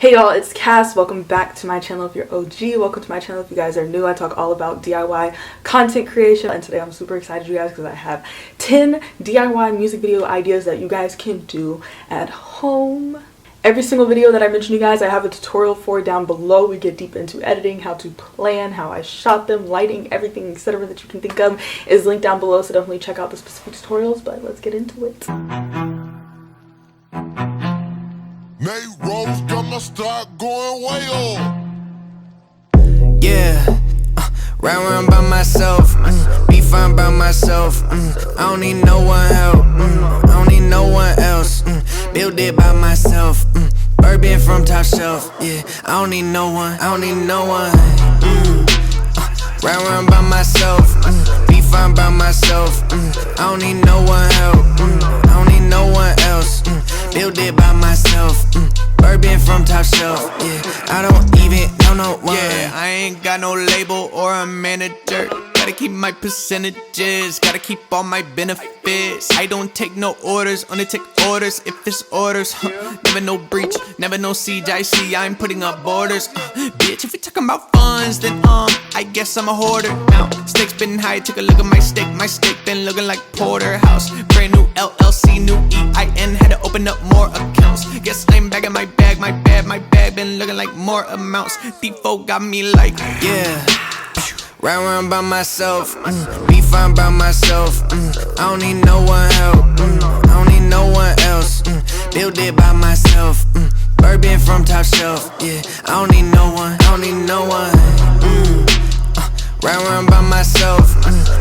Hey y'all, it's Cass. Welcome back to my channel if you're OG. Welcome to my channel if you guys are new. I talk all about DIY content creation, and today I'm super excited you guys because I have 10 DIY music video ideas that you guys can do at home. Every single video that I mention you guys, I have a tutorial for down below. We get deep into editing, how to plan, how I shot them, lighting, everything, etc. that you can think of is linked down below, so definitely check out the specific tutorials, but let's get into it. Nate Rose gonna start going way on. Yeah, round by myself, be fine by myself. I don't need no one help, I don't need no one else. Build it by myself, bourbon from top shelf. Yeah, I don't need no one, I don't need no one. Round by myself, be fine by myself. I don't need no one help, I don't need no one else. Build it by myself, bourbon from top shelf. Yeah, I don't even know no one. Yeah, I ain't got no label or a manager. Gotta keep my percentages, gotta keep all my benefits. I don't take no orders, only take orders if it's orders. Never no breach, never no siege. I see I'm putting up borders. Bitch, if we talking about funds, then I guess I'm a hoarder. Now, stakes been high, took a look at my steak. My steak been looking like Porterhouse. Brand new LLC, new EIN, had to open up more accounts. Guess I'm back in my bag, my bag been looking like more amounts. Default got me like, yeah. Round by myself, be fine by myself. I don't need no one help, I don't need no one else. Build it by myself, bourbon from top shelf. Yeah, I don't need no one, I don't need no one. Round by myself,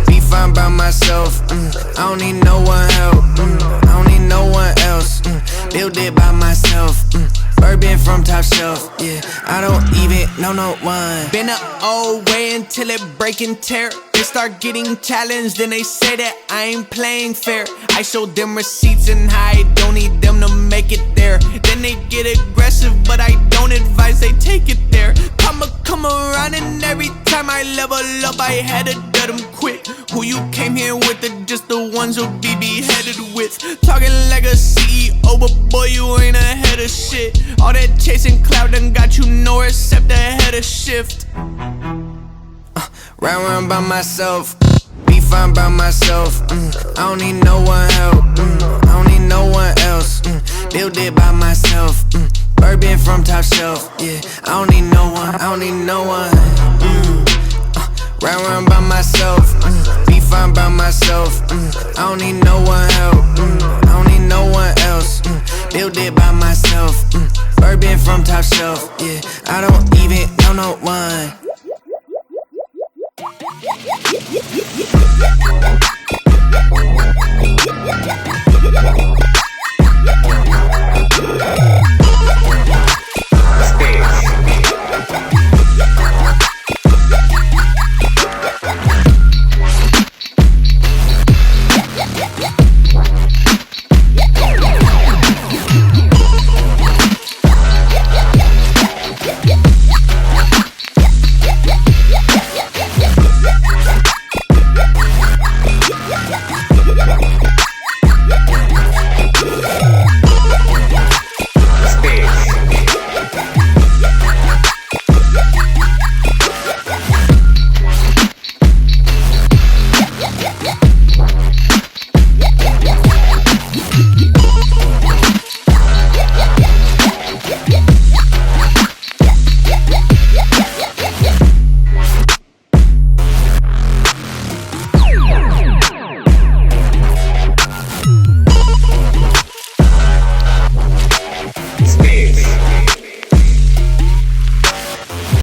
be fine by myself. I don't need no one help, I don't need no one else. Build it by myself, bourbon from top shelf. Yeah, I don't even know no one. Been an old way until it break and tear. They start getting challenged, then they say that I ain't playing fair. I show them receipts and I don't need them to make it there. Then they get aggressive, but I don't advise they take it there. Come around and every time I level up, I had to do them quick. Who you came here with are just the ones who'll be beheaded with. Talking like a CEO, but boy, you ain't ahead of shit. All that chasing cloud done got you nowhere except ahead of shift. Round by myself, be fine by myself. I don't need no one help, I don't need no one else. Build it by myself, bourbon from top shelf. Yeah, I don't need no one, I don't need no one. Round by myself, be fine by myself. I don't need no one help, I don't need no one else. Build it by myself, bourbon from top shelf. Yeah, I don't even know no one.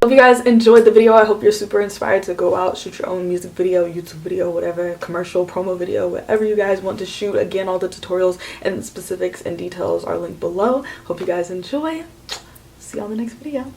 Hope you guys enjoyed the video. I hope you're super inspired to go out, shoot your own music video, YouTube video, whatever, commercial, promo video, whatever you guys want to shoot. Again, all the tutorials and specifics and details are linked below. Hope you guys enjoy. See you on the next video.